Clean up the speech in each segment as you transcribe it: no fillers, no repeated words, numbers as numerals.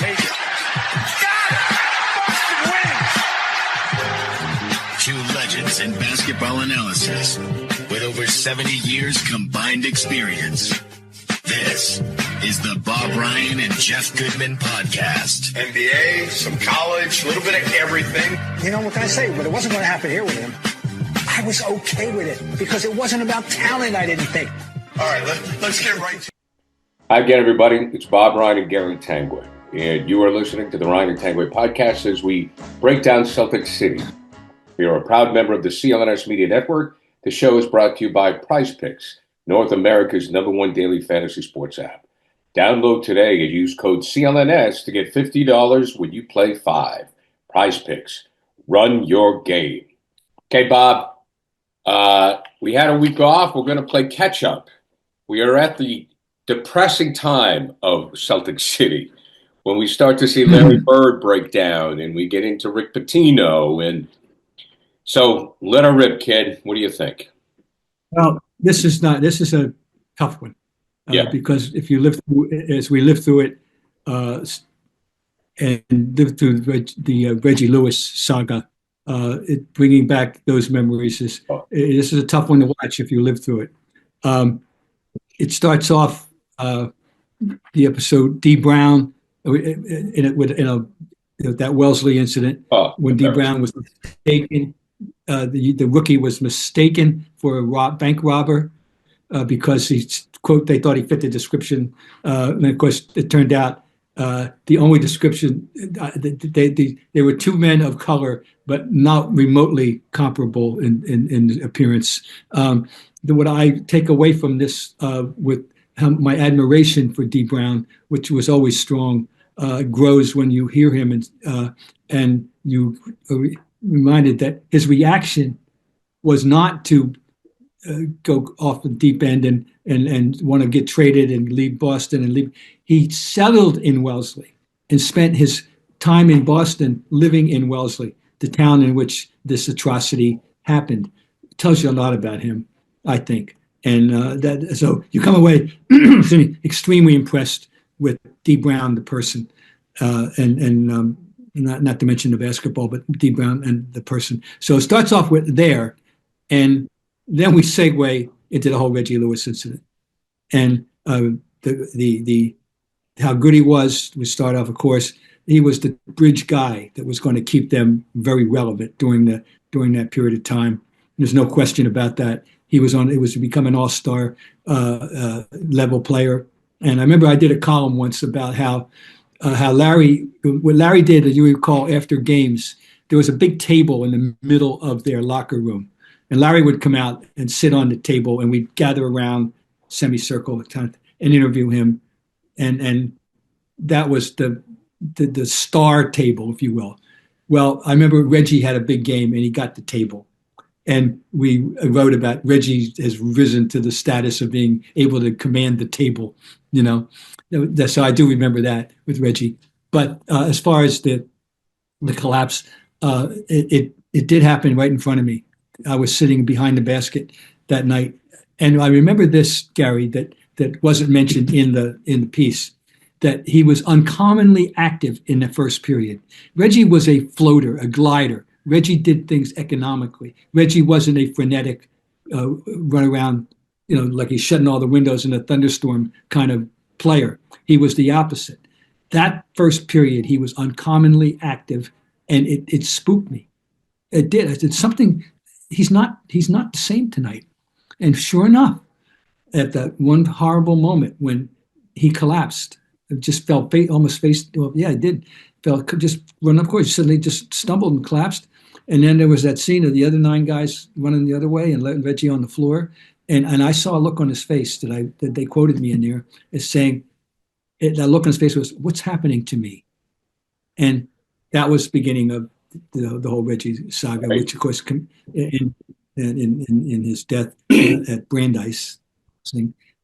take it. Got it! Boston wins! Two legends in basketball analysis with over 70 years combined experience. This is the Bob Ryan and Jeff Goodman podcast. NBA, some college, a little bit of everything. You know, what can I say? But it wasn't going to happen here with him. I was okay with it because it wasn't about talent, I didn't think. All right, let's get right to it. Hi again, everybody. It's Bob Ryan and Gary Tanguay, and you are listening to the Ryan and Tanguay podcast as we break down Celtics City. We are a proud member of the CLNS Media Network. The show is brought to you by Prize Picks, North America's #1 daily fantasy sports app. Download today and use code CLNS to get $50 when you play 5. Prize Picks. Run your game. Okay, Bob. We had a week off. We're going to play catch-up. We are at the depressing time of Celtics City when we start to see Larry Bird break down and we get into Rick Pitino. And so let her rip, kid. What do you think? Well, this is a tough one. Because if you live through, as we lived through it, and lived through the Reggie Lewis saga, bringing back those memories this is a tough one to watch if you live through it. It starts off the episode Dee Brown that Wellesley incident when Dee Brown was mistaken. The rookie was mistaken for a bank robber because they thought he fit the description. And of course, it turned out the only description, there were two men of color, but not remotely comparable in appearance. What I take away from this with my admiration for Dee Brown, which was always strong, grows when you hear him and you are reminded that his reaction was not to go off the deep end and want to get traded and leave Boston and leave. He settled in Wellesley and spent his time in Boston living in Wellesley, the town in which this atrocity happened. It tells you a lot about him, I think. And so you come away extremely impressed with Dee Brown, the person, and not to mention the basketball, but Dee Brown and the person. So it starts off with there, and then we segue into the whole Reggie Lewis incident, and the how good he was. We start off, of course, he was the bridge guy that was going to keep them very relevant during that period of time. There's no question about that. He was to become an all-star level player. And I remember I did a column once about how what Larry did, as you recall, after games, there was a big table in the middle of their locker room. And Larry would come out and sit on the table, and we'd gather around semicircle and interview him. And that was the star table, if you will. Well, I remember Reggie had a big game, and he got the table. And we wrote about Reggie has risen to the status of being able to command the table, So I do remember that with Reggie. But as far as the collapse, it did happen right in front of me. I was sitting behind the basket that night, and I remember this, Gary, that wasn't mentioned in the piece, that he was uncommonly active in the first period. Reggie was a floater, a glider. Reggie did things economically. Reggie wasn't a frenetic run around, like he's shutting all the windows in a thunderstorm kind of player. He was the opposite. That first period, he was uncommonly active, and it spooked me. It did. I said something. He's not the same tonight. And sure enough, at that one horrible moment when he collapsed, it just fell almost face. Well, yeah, it did. Fell just run up course. Suddenly just stumbled and collapsed. And then there was that scene of the other 9 guys running the other way and letting Reggie on the floor. And I saw a look on his face that they quoted me in there as saying, that look on his face was, "What's happening to me?" And that was the beginning of the whole Reggie saga, right. Which of course in his death at Brandeis,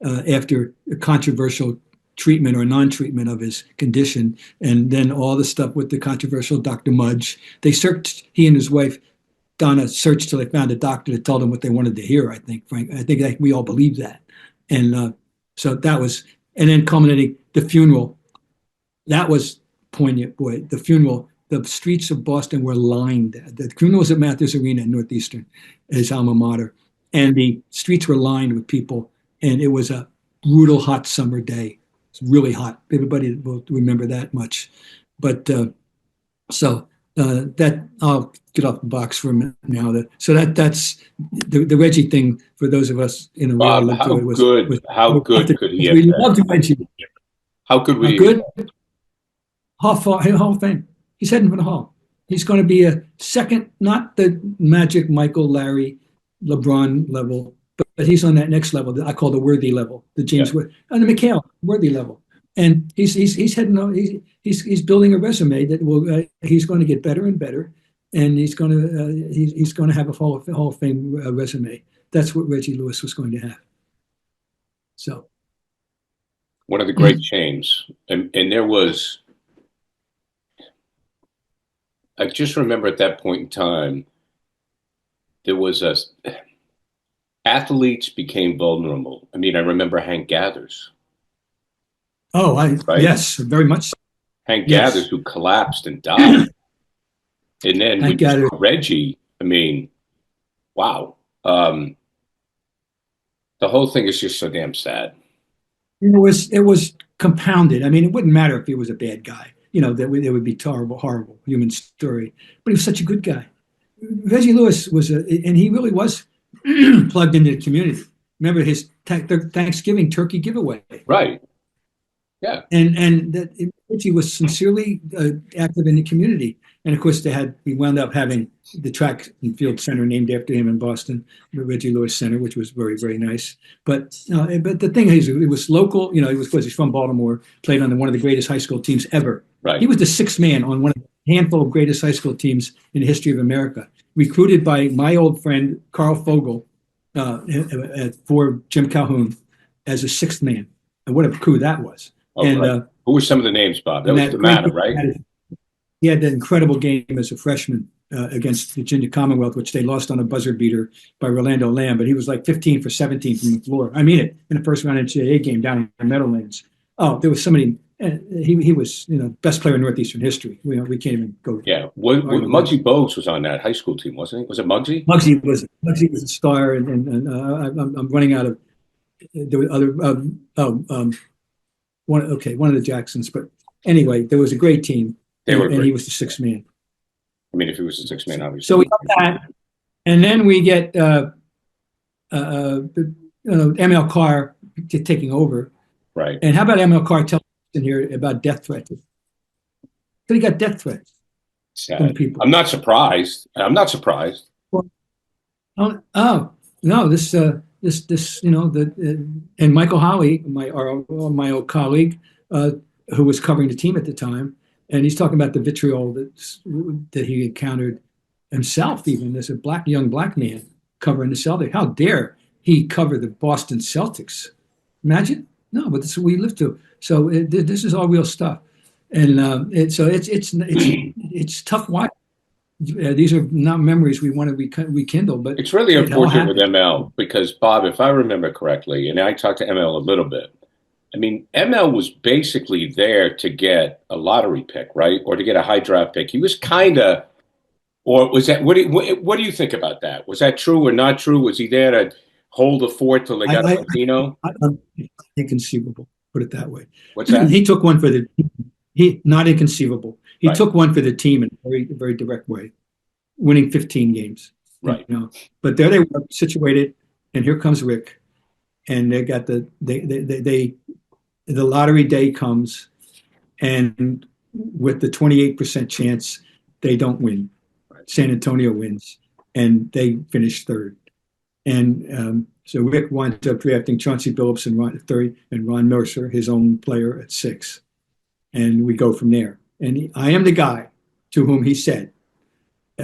after a controversial treatment or non-treatment of his condition, and then all the stuff with the controversial Dr. Mudge. They searched, he and his wife, Donna, searched till they found a doctor that told them what they wanted to hear, I think, Frank. I think we all believe that. And so that was, and then culminating the funeral. That was poignant. Boy, the funeral, the streets of Boston were lined. The funeral was at Mathers Arena in Northeastern, his alma mater, and the streets were lined with people. And it was a brutal, hot summer day. It's really hot. Everybody will remember that much. But that I'll get off the box for a minute now. That's the Reggie thing for those of us in a Bob, how good could he have been? We loved Reggie. How could we? Good. Hall of Fame. He's heading for the Hall. He's going to be a second, not the Magic, Michael, Larry, LeBron level, but he's on that next level that I call the worthy level, the James Worthy, and the McHale worthy level. And he's heading. He's building a resume that will. He's going to get better and better, and he's going to have a Hall of Fame resume. That's what Reggie Lewis was going to have. So, one of the great chains, and there was. I just remember at that point in time, there was athletes became vulnerable. I mean, I remember Hank Gathers. Oh, right? Yes, very much. Hank Gathers, who collapsed and died. And then we saw Reggie. I mean, wow. The whole thing is just so damn sad. It was compounded. I mean, it wouldn't matter if he was a bad guy. That it would be horrible human story. But he was such a good guy. Reggie Lewis and he really was plugged into the community. Remember his Thanksgiving turkey giveaway. Right. Yeah. And that Reggie was sincerely active in the community. And of course, we wound up having the track and field center named after him in Boston, the Reggie Lewis Center, which was very, very nice. But the thing is, it was local. He's from Baltimore, played on one of the greatest high school teams ever. Right. He was the sixth man on one of the handful of greatest high school teams in the history of America, recruited by my old friend Carl Fogel for Jim Calhoun as a sixth man. And what a coup that was. Oh, and right. Who were some of the names, Bob? That was the man, right? He had that incredible game as a freshman against Virginia Commonwealth, which they lost on a buzzer beater by Rolando Lamb. But he was like 15 for 17 from the floor. I mean it, in a first round NCAA game down in the Meadowlands. Oh, there was somebody. He was best player in Northeastern history. We can't even go. Yeah, Muggsy Bogues was on that high school team, wasn't he? Was it Muggsy? Muggsy was a star, and I'm running out of. There were other one of the Jacksons, but anyway, there was a great team. And he was the sixth man. I mean, if he was the sixth man, obviously. So we got that, and then we get ML Carr taking over. Right. And how about ML Carr telling us in here about death threats? So he got death threats from people. I'm not surprised. Well, no, this and Michael Holley, my old colleague, who was covering the team at the time. And he's talking about the vitriol that he encountered himself, even as a young black man covering the Celtics. How dare he cover the Boston Celtics? Imagine? No, but this is what we live to. So this is all real stuff, and it's tough watching. These are not memories we want to rekindle, but it's really unfortunate with ML because, Bob, if I remember correctly, and I talked to ML a little bit. I mean, ML was basically there to get a lottery pick, right? Or to get a high draft pick. He was kind of, or was that, what do you think about that? Was that true or not true? Was he there to hold the fort till they got Pitino? Inconceivable, put it that way. What's that? He took one for the team. Not inconceivable. He took one for the team in a very, very direct way, winning 15 games. Right. But there they were situated, and here comes Rick. And they got the lottery day comes, and with the 28% chance, they don't win. San Antonio wins, and they finish third. And so Rick winds up drafting Chauncey Billups and Ron Mercer, his own player, at 6. And we go from there. And I am the guy to whom he said,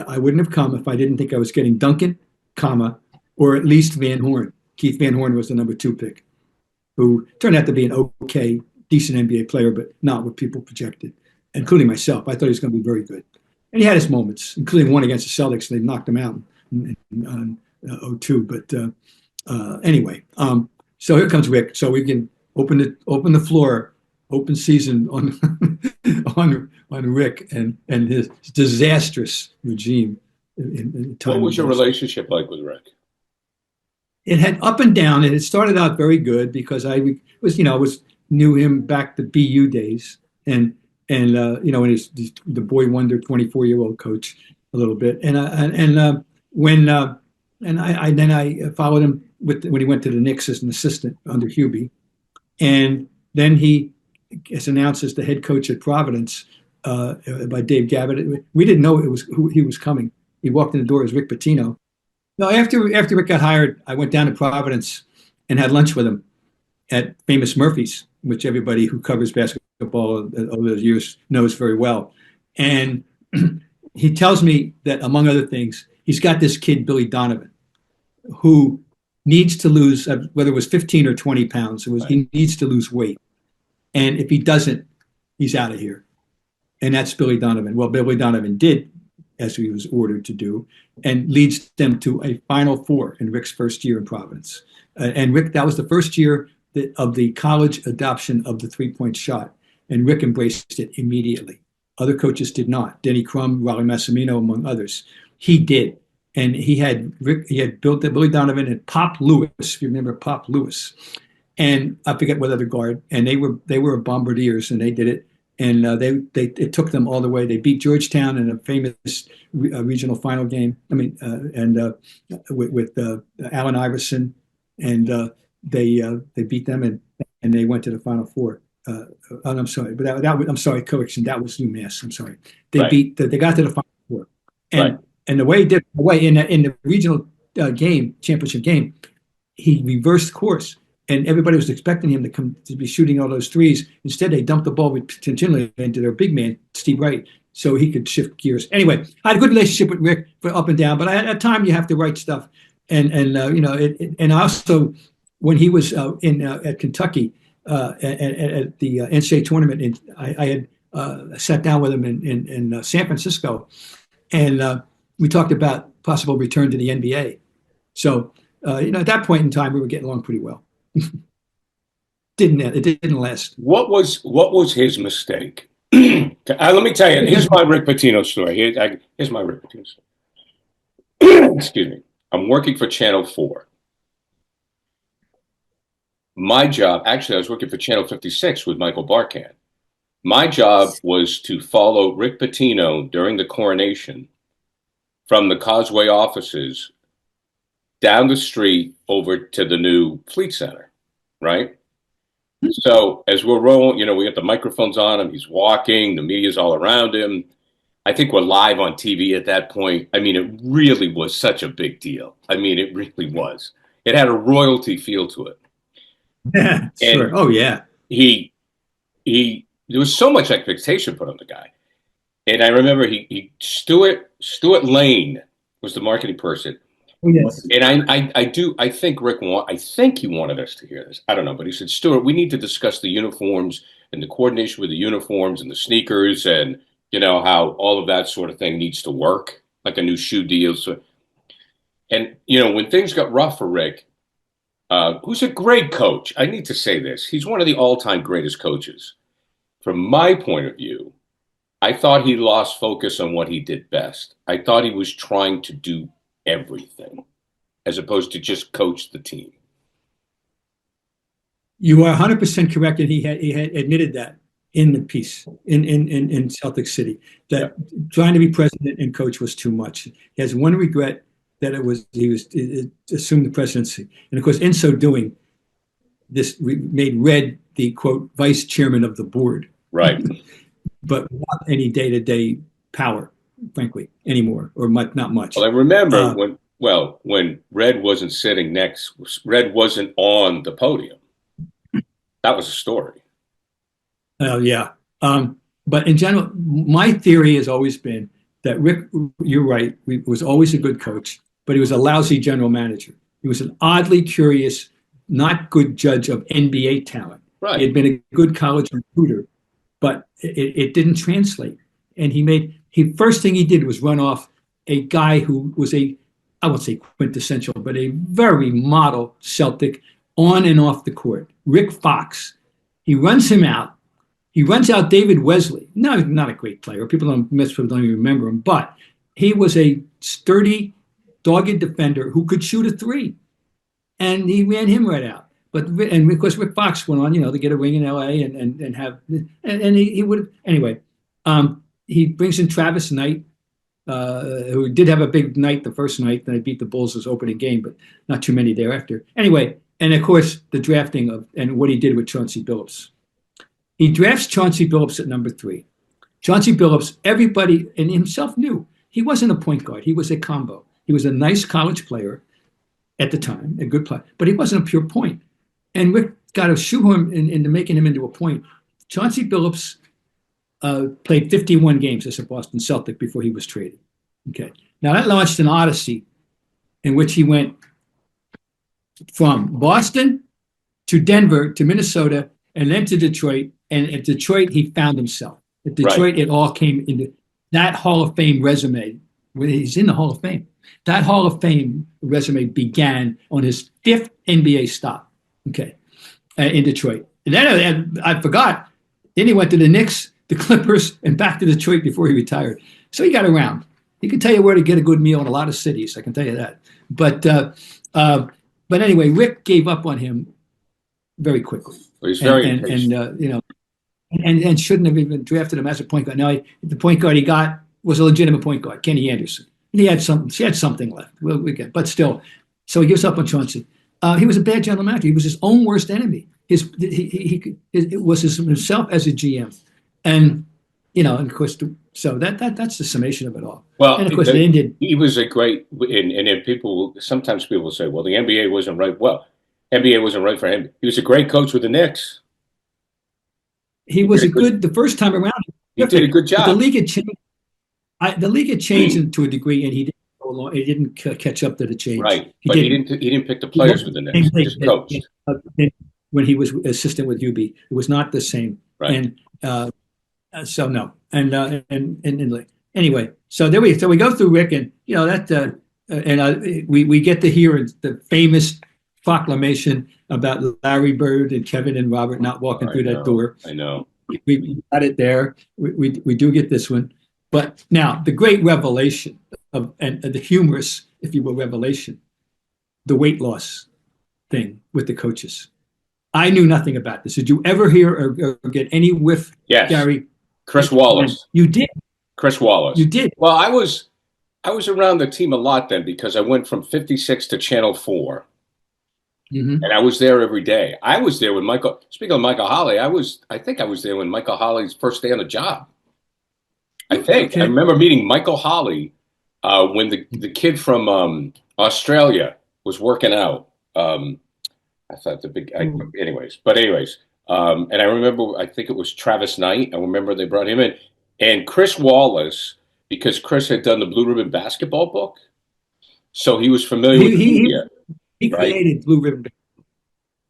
I wouldn't have come if I didn't think I was getting Duncan, or at least Van Horn. Keith Van Horn was the number 2 pick, who turned out to be an okay, decent NBA player, but not what people projected, including myself. I thought he was going to be very good. And he had his moments, including one against the Celtics. They knocked him out in 2002. But anyway, so here comes Rick. So we can open the floor, open season on on Rick and his disastrous regime. What was your relationship like with Rick? It had up and down. It had started out very good because I knew him back the BU days, and when he's the boy wonder 24-year-old coach a little bit, and I followed him when he went to the Knicks as an assistant under Hubie, and then he is announced as the head coach at Providence by Dave Gavitt. We didn't know who he was coming. He walked in the door as Rick Pitino. No, after Rick got hired, I went down to Providence and had lunch with him at Famous Murphy's, which everybody who covers basketball over the years knows very well. And he tells me that, among other things, he's got this kid, Billy Donovan, who needs to lose, whether it was 15 or 20 pounds, he needs to lose weight. And if he doesn't, he's out of here. And that's Billy Donovan. Well, Billy Donovan did, as he was ordered to do, and leads them to a Final Four in Rick's first year in Providence. And Rick, that was the first year of the college adoption of the three-point shot, and Rick embraced it immediately. Other coaches did not. Denny Crum, Raleigh Massimino, among others. He did. And he had built that. Billy Donovan and Pop Lewis, if you remember Pop Lewis, and I forget what other guard, and they were Bombardiers, and they did it. And it took them all the way. They beat Georgetown in a famous regional final game. I mean, with Allen Iverson, and they beat them, and they went to the Final Four. I'm sorry, but I'm sorry, correction. That was UMass. I'm sorry. They got to the Final Four, and the way in the regional championship game, he reversed course. And everybody was expecting him to be shooting all those threes. Instead, they dumped the ball continually into their big man, Steve Wright, so he could shift gears. Anyway, I had a good relationship with Rick for up and down, but at time you have to write stuff. And also when he was at Kentucky at the NCAA tournament, I had sat down with him in San Francisco, and we talked about possible return to the NBA. So at that point in time, we were getting along pretty well. It didn't last. What was his mistake? Let me tell you. Here's my Rick Pitino story. Here's my Rick Pitino story. Excuse me. I'm working for Channel 4. My job, actually, I was working for Channel 56 with Michael Barkan. My job was to follow Rick Pitino during the coronation from the Causeway offices down the street over to the new Fleet Center. Right? So as we're rolling, we got the microphones on him. He's walking. The media's all around him. I think we're live on TV at that point. I mean, it really was such a big deal. I mean, it really was. It had a royalty feel to it. Yeah, sure. Oh, yeah. There was so much expectation put on the guy. And I remember Stuart Lane was the marketing person. Oh, yes. And I think Rick he wanted us to hear this. I don't know, but he said, Stuart, we need to discuss the uniforms and the coordination with the uniforms and the sneakers and, how all of that sort of thing needs to work, like a new shoe deal. So, and, when things got rough for Rick, who's a great coach, I need to say this. He's one of the all-time greatest coaches. From my point of view, I thought he lost focus on what he did best. I thought he was trying to do everything as opposed to just coach the team. You are 100% correct, and he had admitted that in the piece in Celtics City, that trying to be president and coach was too much. He has one regret, that he assumed the presidency, and of course in so doing, this made Red the quote vice chairman of the board, right? But not any day-to-day power, frankly, anymore, or not much. Well, I remember when Red wasn't Red wasn't on the podium. That was a story. Yeah. But in general, my theory has always been that Rick, you're right, was always a good coach, but he was a lousy general manager. He was an oddly curious, not good judge of NBA talent. Right. He had been a good college recruiter, but it didn't translate. And first thing he did was run off a guy who was I won't say quintessential, but a very model Celtic on and off the court, Rick Fox. He runs him out. He runs out David Wesley. No, not a great player. Most people don't even remember him, but he was a sturdy, dogged defender who could shoot a three, and he ran him right out. And of course Rick Fox went on, to get a ring in L.A. and have, and he would anyway. He brings in Travis Knight, who did have a big night the first night. Then they beat the Bulls as opening game, but not too many thereafter. Anyway, and of course the drafting and what he did with Chauncey Billups. He drafts Chauncey Billups at number 3. Chauncey Billups, everybody and himself knew he wasn't a point guard. He was a combo. He was a nice college player at the time, a good player, but he wasn't a pure point. And Rick got to shoehorn into making him into a point. Chauncey Billups played 51 games as a Boston Celtic before he was traded. Okay. Now that launched an odyssey in which he went from Boston to Denver to Minnesota and then to Detroit. And at Detroit, he found himself. At Detroit, It all came into that Hall of Fame resume. He's in the Hall of Fame. That Hall of Fame resume began on his 5th NBA stop, in Detroit. And then I forgot. Then he went to the Knicks, the Clippers, and back to Detroit before he retired. So he got around. He can tell you where to get a good meal in a lot of cities. I can tell you that. But anyway, Rick gave up on him very quickly. Well, he's very and shouldn't have even drafted him as a point guard. Now, the point guard he got was a legitimate point guard, Kenny Anderson. And he had something left. But still, so he gives up on Chauncey. He was a bad general manager. He was his own worst enemy. It was himself as a GM, and and of course, so that's the summation of it all. Well, and of course, they ended. He was a great, and sometimes people will say, well, the NBA wasn't right. Well, NBA wasn't right for him. He was a great coach with the Knicks. He was the first time around. He did a good job. The league had changed. The league had changed to a degree, and he didn't catch up to the change. Right, he didn't pick the players with the Knicks. He just coached. When he was assistant with UB, it was not the same. Right. And so no, and anyway, so we go through Rick, and we get to hear the famous proclamation about Larry Bird and Kevin and Robert not walking through that door. I know. We got it there. We do get this one. But now the great revelation and the humorous, if you will, revelation, the weight loss thing with the coaches. I knew nothing about this. Did you ever hear or get any whiff, yes. Gary? Chris Wallace. You did. Chris Wallace. You did. Well, I was around the team a lot then because I went from 56 to Channel 4. Mm-hmm. And I was there every day. I was there when speaking of Michael Holley, I think I was there when Michael Holley's first day on the job. I think. Okay. I remember meeting Michael Holley when the kid from Australia was working out. I thought anyways. And I remember, I think it was Travis Knight. I remember they brought him in. And Chris Wallace, because Chris had done the Blue Ribbon basketball book. So he was familiar with the media. He created Blue Ribbon.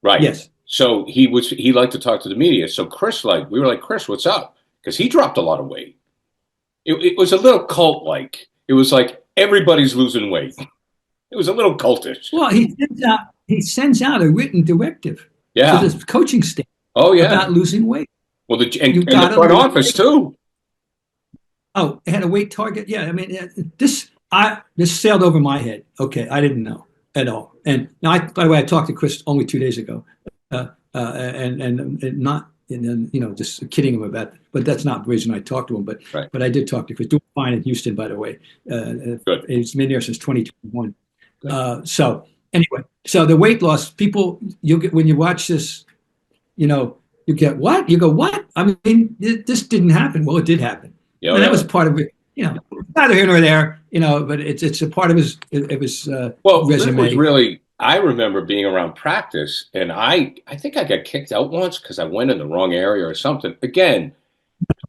Right. Yes. So he liked to talk to the media. So we were like, Chris, what's up? Because he dropped a lot of weight. It was a little cult-like. It was like everybody's losing weight. It was a little cultish. Well, he sends out a written directive to the coaching staff about losing weight. Well, and the front office too. Oh, it had a weight target? Yeah, I mean, this sailed over my head. Okay, I didn't know at all. And now, by the way, I talked to Chris only 2 days ago, and not, just kidding him about it. But that's not the reason I talked to him. But I did talk to Chris. Doing fine in Houston, by the way. Good. He's been there since 2021. So anyway, so the weight loss, people, you'll get when you watch this, you get what? You go, what? I mean, this didn't happen. Well, it did happen. Yeah, and that was part of it. Neither here nor there. But it's a part of his resume. Rick was really. I remember being around practice, and I think I got kicked out once because I went in the wrong area or something. Again,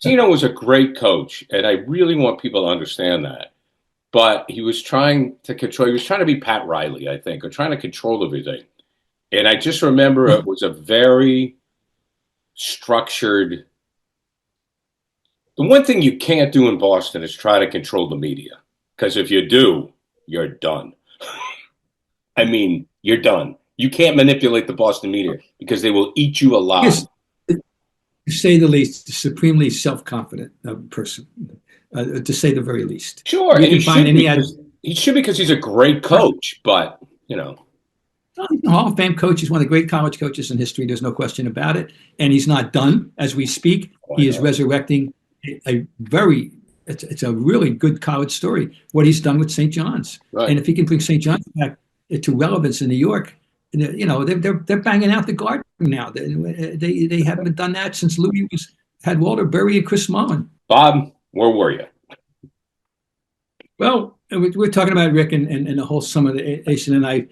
Pitino was a great coach, and I really want people to understand that. But he was trying to control. He was trying to be Pat Riley, I think, or trying to control everything. And I just remember it was a very structured. The one thing you can't do in Boston is try to control the media, because if you do, you're done. I mean, you're done. You can't manipulate the Boston media because they will eat you alive. to say the least, supremely self-confident person, to say the very least. Sure, and he should because he's a great coach, but, you know. Hall of Fame coach. He's one of the great college coaches in history. There's no question about it. And he's not done as we speak. He is resurrecting it's a really good college story, what he's done with St. John's. Right. And if he can bring St. John's back to relevance in New York, you know, they're banging out the Garden now. They haven't done that since Louis had Walter Berry and Chris Mullin. Bob, where were you? Well, we're talking about Rick and the whole summation, and I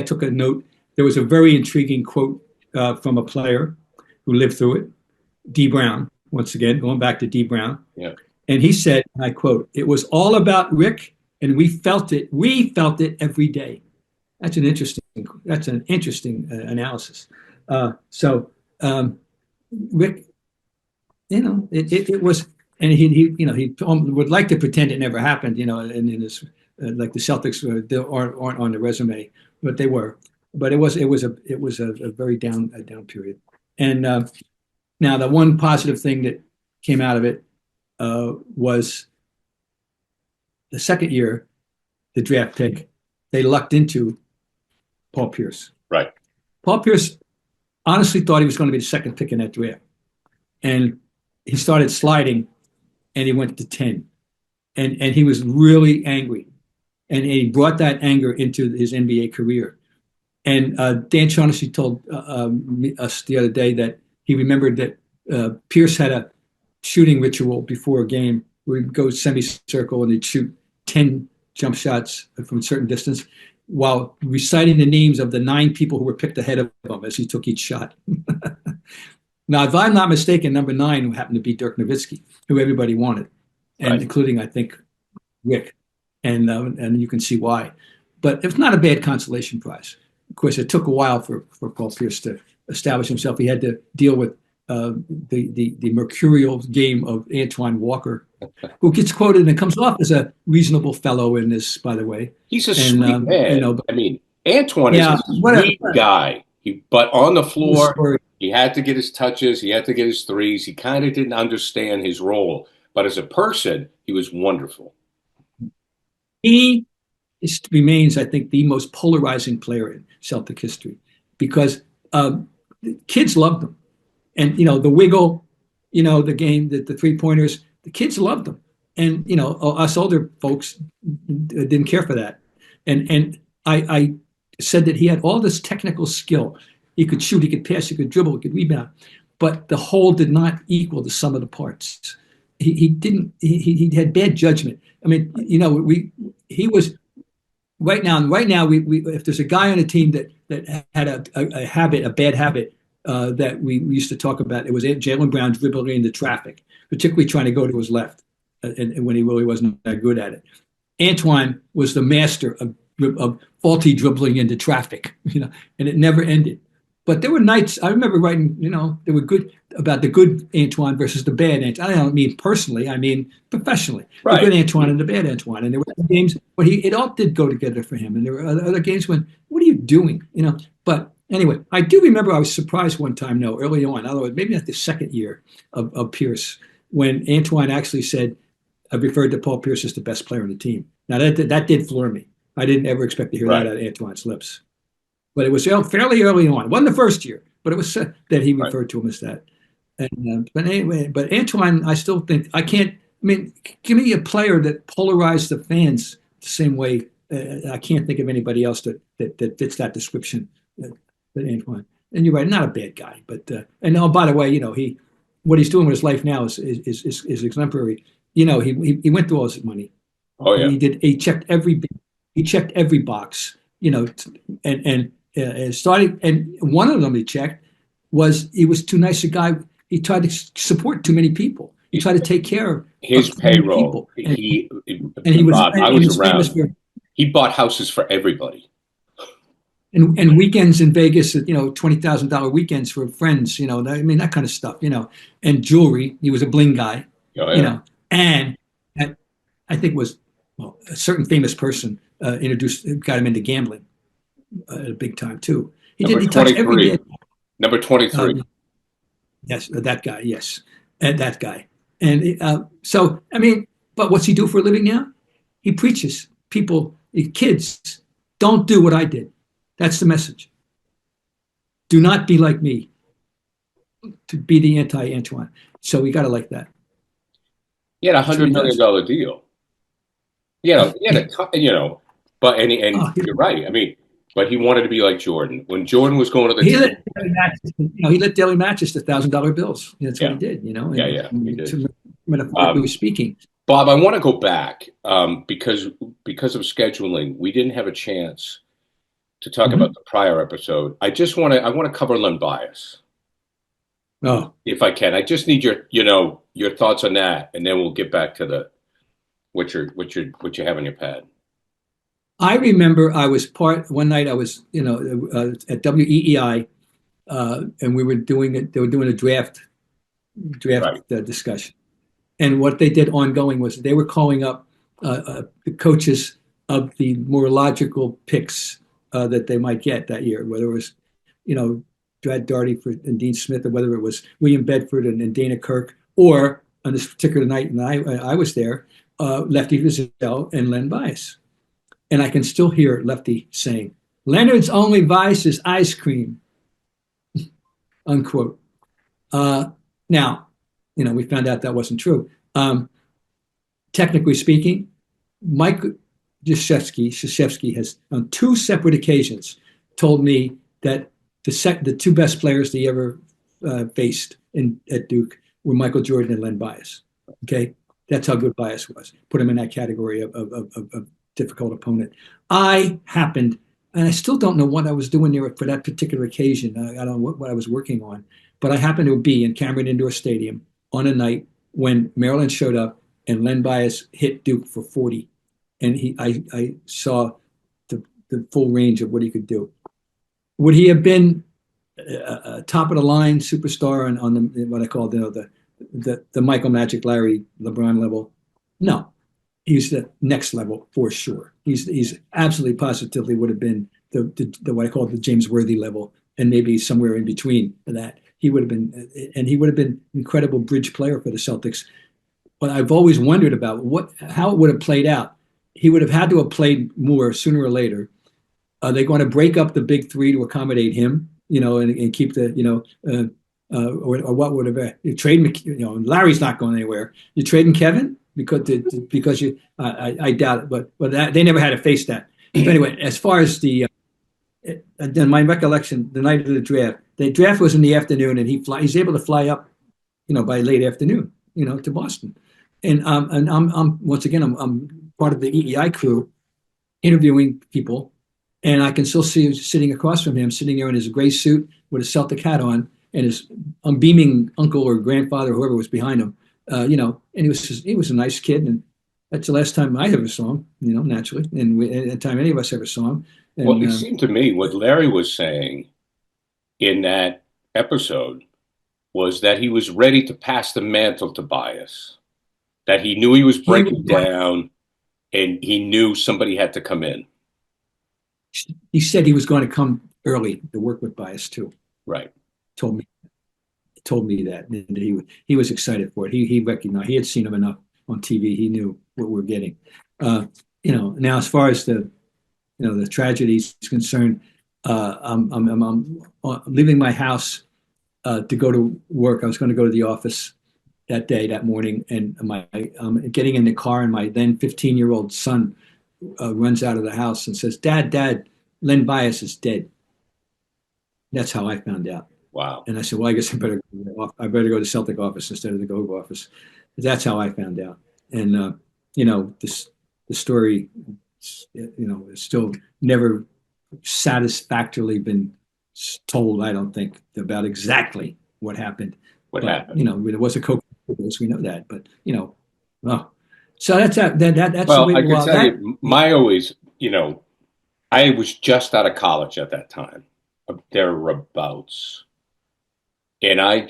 took a note. There was a very intriguing quote from a player who lived through it, Dee Brown, once again, going back to Dee Brown. Yeah. And he said, and I quote, "It was all about Rick, and we felt it every day." That's an interesting analysis. Rick, you know, it was, and he would like to pretend it never happened, you know, and in his like the Celtics aren't on the resume, but they were. But it was a very down period. And now the one positive thing that came out of it was the second year, the draft pick, they lucked into Paul Pierce. Right. Paul Pierce honestly thought he was going to be the second pick in that draft. And he started sliding, and he went to 10. And he was really angry. And he brought that anger into his NBA career. And Dan Shaughnessy told us the other day that he remembered that Pierce had a shooting ritual before a game where he'd go semicircle and he'd shoot 10 jump shots from a certain distance while reciting the names of the 9 people who were picked ahead of him as he took each shot. Now, if I'm not mistaken, number 9 happened to be Dirk Nowitzki, who everybody wanted, and right. Including, I think, Rick, and you can see why. But it's not a bad consolation prize. Of course, it took a while for Paul Pierce to establish himself. He had to deal with the mercurial game of Antonione Walker, who gets quoted and comes off as a reasonable fellow in this, by the way. He's a sweet man. You know, I mean, Antoine is a sweet guy. But on the floor, he had to get his touches. He had to get his threes. He kind of didn't understand his role. But as a person, he was wonderful. He remains, I think, the most polarizing player in Celtic history because kids loved him. And, you know, the wiggle, you know, the game, the three-pointers, the kids loved them. And, you know, us older folks didn't care for that. And I said that he had all this technical skill. He could shoot, he could pass, he could dribble, he could rebound. But the whole did not equal the sum of the parts. He had bad judgment. I mean, you know, he was right now, we if there's a guy on a team that had a bad habit, that we used to talk about, it was Jaylen Brown dribbling into traffic, particularly trying to go to his left, and when he really wasn't that good at it. Antoine was the master of faulty dribbling into traffic, you know, and it never ended. But there were nights, I remember writing, you know, they were good about the good Antoine versus the bad Antoine. I don't mean personally, I mean professionally. Right. The good Antoine and the bad Antoine. And there were games when it all did go together for him. And there were other games when, what are you doing? You know, but anyway, I do remember I was surprised one time, early on, otherwise maybe not the second year of Pierce, when Antoine actually said, I referred to Paul Pierce as the best player on the team. Now that did floor me. I didn't ever expect to hear that out of Antoine's lips. But it was fairly early on. It wasn't the first year, but it was that he referred to him as that. And but anyway, but Antoine, I still think give me a player that polarized the fans the same way. I can't think of anybody else that fits that description that Antoine. And you're right, not a bad guy, but and oh, by the way, you know, what he's doing with his life now is exemplary. You know, he went through all his money. Oh yeah. He checked every box. You know, and starting, and one of them he checked was he was too nice a guy. He tried to support too many people. He tried to take care of his payroll. He was around. He bought houses for everybody. And weekends in Vegas, you know, $20,000 weekends for friends, you know, I mean, that kind of stuff, you know, and jewelry. He was a bling guy, you know, and I think was a certain famous person got him into gambling at a big time too. He touched every day. Number 23. Yes, that guy. Yes, and that guy. And so, I mean, but what's he do for a living now? He preaches people, kids, don't do what I did. That's the message. Do not be like me. To be the anti-Antoine. So we got to like that. He had $100 million deal. He had a but you're right. I mean, but he wanted to be like Jordan. When Jordan was going to the he lit daily matches to $1,000 bills. That's what he did. He did. Metaphorically speaking. Bob, I want to go back because of scheduling, we didn't have a chance to talk about the prior episode. I want to cover Len Bias. Oh, if I can, I just need your thoughts on that, and then we'll get back to what you have on your pad. I remember one night I was at WEEI, and we were doing it. They were doing a draft discussion, and what they did ongoing was they were calling up the coaches of the more logical picks that they might get that year, whether it was Brad Daugherty and Dean Smith, or whether it was William Bedford and Dana Kirk, or on this particular night, and I was there, Lefty Driesell and Len Bias. And I can still hear Lefty saying, "Leonard's only vice is ice cream," unquote. Now, we found out that wasn't true. Technically speaking, Mike Krzyzewski has, on 2 separate occasions, told me that the 2 best players he ever faced at Duke were Michael Jordan and Len Bias. Okay, that's how good Bias was. Put him in that category of difficult opponent. I happened, and I still don't know what I was doing there for that particular occasion. I don't know what I was working on, but I happened to be in Cameron Indoor Stadium on a night when Maryland showed up and Len Bias hit Duke for 40, and I saw the full range of what he could do. Would he have been a top of the line superstar on the what I call the Michael Magic Larry LeBron level? No. He's the next level for sure. He's absolutely positively would have been the what I call the James Worthy level, and maybe somewhere in between that. He would have been, and he would have been an incredible bridge player for the Celtics. But I've always wondered about how it would have played out. He would have had to have played more sooner or later. Are they going to break up the big 3 to accommodate him? And keep the or what would have been? You trade Larry's not going anywhere. You trading Kevin? Because I doubt it, but they never had to face that. But anyway, as far as then my recollection, the night of the draft was in the afternoon, and he's able to fly up, by late afternoon, to Boston, and I'm once again I'm part of the EEI crew, interviewing people, and I can still see him sitting across from him, sitting there in his gray suit with a Celtic hat on, and his beaming uncle or grandfather, whoever was behind him. And he was a nice kid, and that's the last time I ever saw him, naturally, and at the time any of us ever saw him. And, well, it seemed to me what Larry was saying in that episode was that he was ready to pass the mantle to Bias, that he knew he was breaking down, and he knew somebody had to come in. He said he was going to come early to work with Bias too. Right. Told me that, and he was excited for it. He recognized, he had seen him enough on TV. He knew what we're getting. Now as far as the tragedy is concerned, I'm leaving my house to go to work. I was going to go to the office that morning, and I'm getting in the car, and my then 15-year-old son runs out of the house and says, Dad, Len Bias is dead. That's how I found out. Wow. And I said, well, I guess I better go to the Celtic office instead of the Gove office. That's how I found out. And, the story, is still never satisfactorily been told, I don't think, about exactly what happened. What happened? There was a co-conspiracy, we know that, but, so that's that's well, the way. I can tell you, I was just out of college at that time, thereabouts. And I've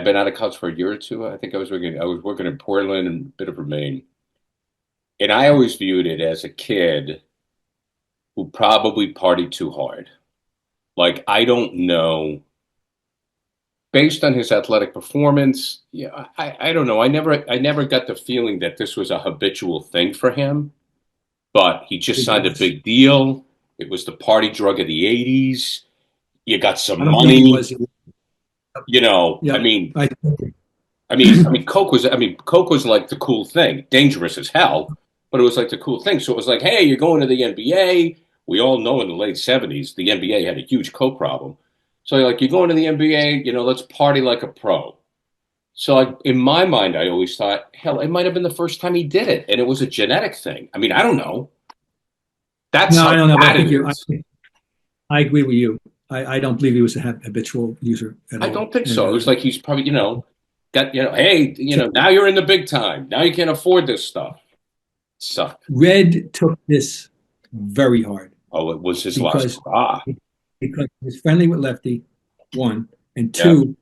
been out of college for a year or two. I think I was working in Portland and a bit of Maine. And I always viewed it as a kid who probably partied too hard. Like, I don't know based on his athletic performance, yeah, I don't know. I never got the feeling that this was a habitual thing for him. But he just signed a big deal. It was the party drug of the '80s. You got some money. You know, yeah, I mean, Coke was like the cool thing, dangerous as hell, but it was like the cool thing. So it was like, hey, you're going to the NBA. We all know in the late '70s, the NBA had a huge Coke problem. So you're going to the NBA, let's party like a pro. So in my mind, I always thought, hell, it might have been the first time he did it, and it was a genetic thing. I mean, I don't know. That's no, I don't know. But I agree with you. I don't believe he was a habitual user at all. I don't think so. It was like he's probably, hey, now you're in the big time. Now you can't afford this stuff. Sucked. Red took this very hard. Oh, it was his last hurrah. Because he was friendly with Lefty, one, and two,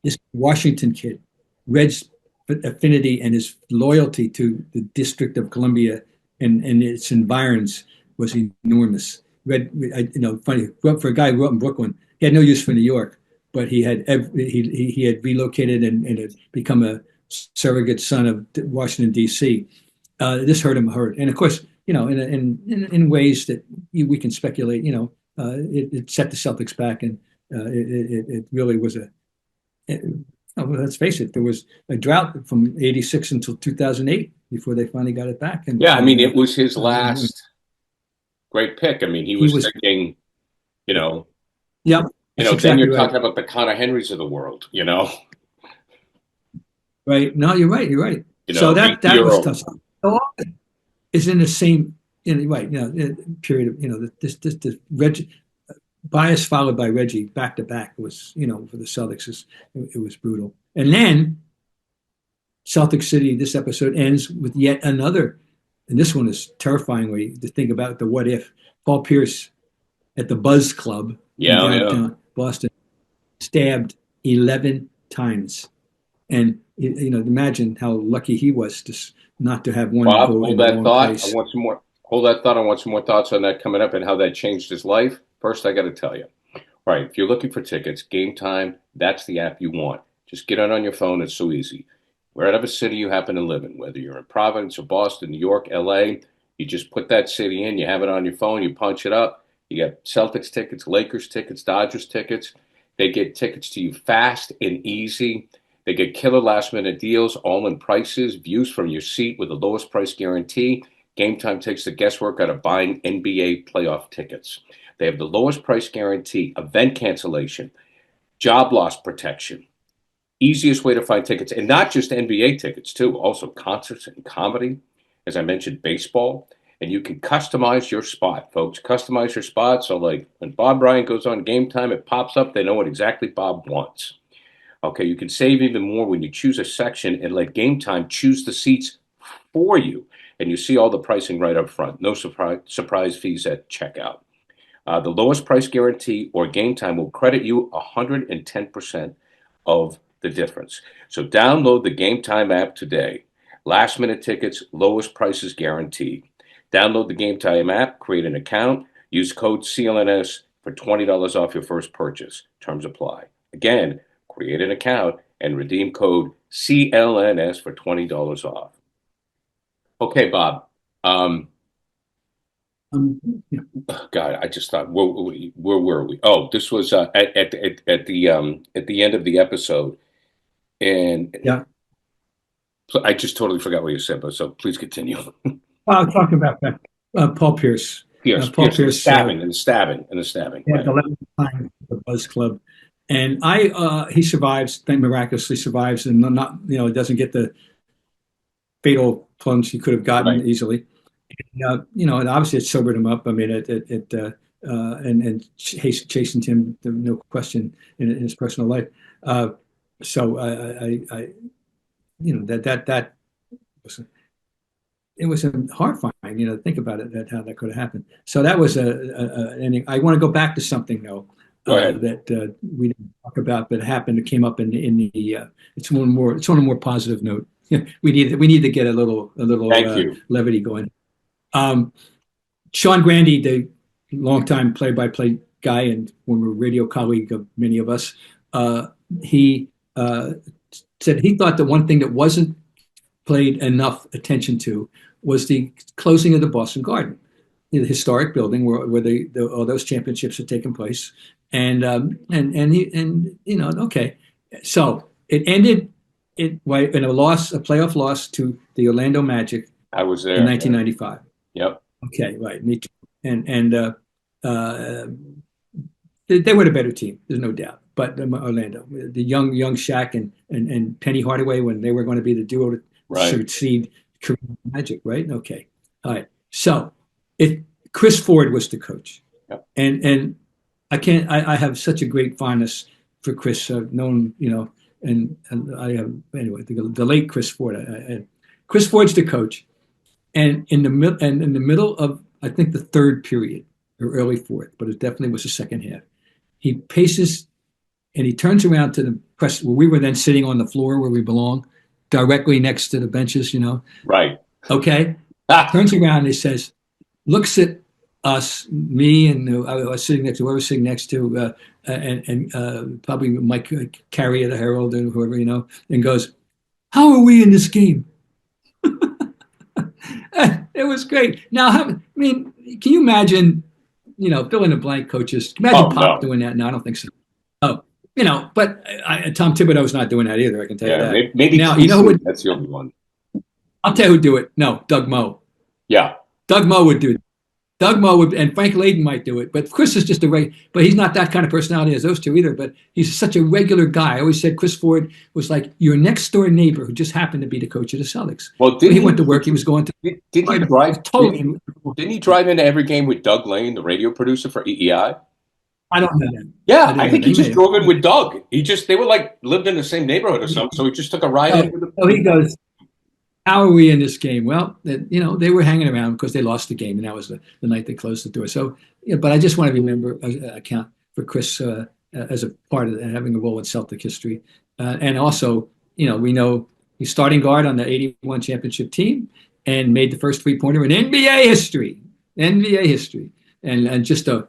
this Washington kid, Red's affinity and his loyalty to the District of Columbia and its environs was enormous. Red, funny, for a guy who grew up in Brooklyn, he had no use for New York, but he had relocated and had become a surrogate son of Washington D.C. This hurt him, and of course, in ways that we can speculate. It set the Celtics back, and it really was let's face it, there was a drought from '86 until 2008 before they finally got it back. And it was his last great pick. I mean, he was thinking, yeah. Then you're talking about the Connor Henrys of the world, Right. No, you're right. You're right. So that was tough. So is in the same, period of, this Reggie bias followed by Reggie back to back was, for the Celtics, it was brutal. And then Celtics City, this episode ends with yet another, and this one is terrifying way to think about the what if. Paul Pierce at the Buzz Club in downtown Boston, stabbed 11 times. And, imagine how lucky he was not to have one. Bob, hold that thought. I want some more. Hold that thought. I want some more thoughts on that coming up and how that changed his life. First, I got to tell you. All right, if you're looking for tickets, Gametime, that's the app you want. Just get it on your phone. It's so easy. Wherever city you happen to live in, whether you're in Providence or Boston, New York, LA, you just put that city in, you have it on your phone, you punch it up. You get Celtics tickets, Lakers tickets, Dodgers tickets. They get tickets to you fast and easy. They get killer last-minute deals, all-in prices, views from your seat with the lowest price guarantee. Gametime takes the guesswork out of buying NBA playoff tickets. They have the lowest price guarantee, event cancellation, job loss protection. Easiest way to find tickets, and not just NBA tickets, too. Also concerts and comedy. As I mentioned, baseball. And you can customize your spot, folks. Customize your spot. So, when Bob Bryant goes on Gametime, it pops up. They know what exactly Bob wants. Okay, you can save even more when you choose a section and let Gametime choose the seats for you. And you see all the pricing right up front. No surprise fees at checkout. The lowest price guarantee or Gametime will credit you 110% of the difference. So download the Gametime app today. Last minute tickets, lowest prices guaranteed. Download the Gametime app, create an account, use code CLNS for $20 off your first purchase. Terms apply. Again, create an account and redeem code CLNS for $20 off. Okay, Bob. God, I just thought, where were we? Oh, this was at the end of the episode, and I just totally forgot what you said. But so please continue. I'm talking about Paul Pierce. Paul Pierce, the stabbing. Yeah, right. The 11th time the Buzz Club, and he survives. Miraculously survives, and doesn't get the fatal plunge he could have gotten easily. And obviously it sobered him up. I mean, and chastened him, no question, in his personal life. So that was. It was horrifying, think about it, how that could have happened. So that was and I want to go back to something though that we didn't talk about, but happened. It came up in the. It's on a more positive note. we need to get a little levity going. Sean Grandy, the longtime play-by-play guy and former radio colleague of many of us, he said he thought the one thing that wasn't paid enough attention to was the closing of the Boston Garden, the historic building where all those championships had taken place. And okay, so it ended in a playoff loss to the Orlando Magic. I was there in 1995. Yep. Okay, right, me too. And they were the better team, there's no doubt. But Orlando, the young Shaq and Penny Hardaway, when they were going to be the duo to succeed Magic, right? Okay, all right. So Chris Ford was the coach, yep. and I have such a great fondness for Chris. I've known, and I have anyway. The late Chris Ford. Chris Ford's the coach, and in the middle of I think the third period or early fourth, but it definitely was the second half. He paces and he turns around to the press where we were then sitting on the floor where we belong, directly next to the benches. Right. Okay. Turns around and he says, looks at us, me, and I was sitting next to whoever was sitting next to, and probably Mike Carey of the Herald and whoever, and goes, "How are we in this game?" It was great. Now, can you imagine, fill in the blank coaches? Imagine Pop doing that. No, I don't think so. Oh, but Tom Thibodeau's not doing that either. I can tell you that. Maybe now, that's the only one. I'll tell you who'd do it. No, Doug Moe. Yeah. Doug Moe would do it. Doug Moe would, and Frank Layden might do it, but Chris is just but he's not that kind of personality as those two either, but he's such a regular guy. I always said Chris Ford was like your next door neighbor who just happened to be the coach of the Celtics. Well, he went to work, he was going to. Didn't he drive into every game with Doug Lane, the radio producer for EEI? I don't know that. Yeah, I think he just drove in with Doug. They were like lived in the same neighborhood or something, so he just took a ride in with him. So he goes, "How are we in this game?" Well, they were hanging around because they lost the game, and that was the night they closed the door. So, but I just want to account for Chris as a part of having a role in Celtic history, and also, we know he's starting guard on the '81 championship team and made the first three-pointer in NBA history, and just a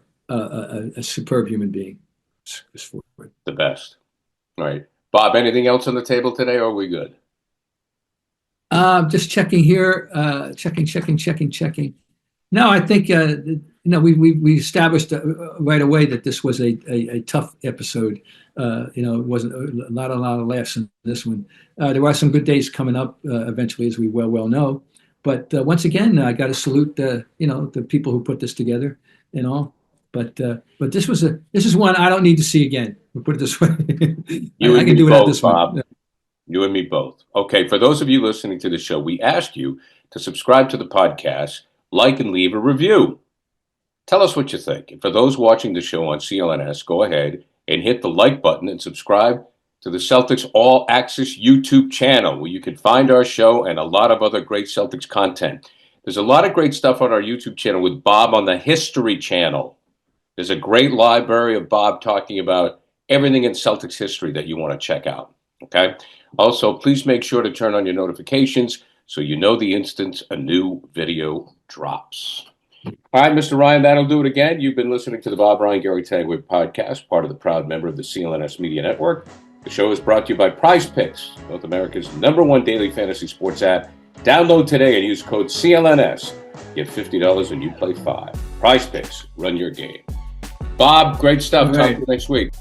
superb human being. The best. All right, Bob. Anything else on the table today, or are we good? Just checking here. Checking. No, I think we established right away that this was a tough episode. It wasn't not a lot of laughs in this one. There are some good days coming up eventually, as we well know. But once again, I got to salute the people who put this together and all. But this is one I don't need to see again. We'll put it this way. I can do it at this Bob. one. You and me both. Okay, for those of you listening to the show, we ask you to subscribe to the podcast, like and leave a review. Tell us what you think. And for those watching the show on CLNS, go ahead and hit the like button and subscribe to the Celtics All Access YouTube channel, where you can find our show and a lot of other great Celtics content. There's a lot of great stuff on our YouTube channel with Bob on the History channel. There's a great library of Bob talking about everything in Celtics history that you want to check out. Okay? Also, please make sure to turn on your notifications so you know the instant a new video drops. All right, Mr. Ryan, that'll do it again. You've been listening to the Bob Ryan Gary Tangway podcast, part of the proud member of the CLNS Media Network. The show is brought to you by Prize Picks, North America's #1 daily fantasy sports app. Download today and use code CLNS. Get $50 when you play 5. Prize Picks, run your game. Bob, great stuff. Talk to you next week.